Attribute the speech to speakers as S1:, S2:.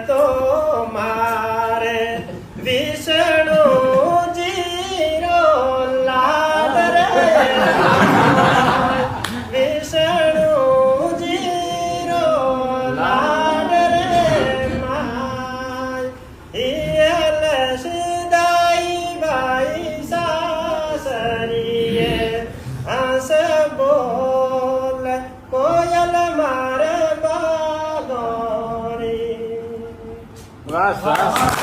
S1: તો મારે વિષ્ણુજી રો લાડ રે વિષ્ણુજી રો લાડ રે માય હિયલ સીધાઈ ભાઈ સાસરીએ હસ બોલ કોયલ મારે
S2: વાહ વાહ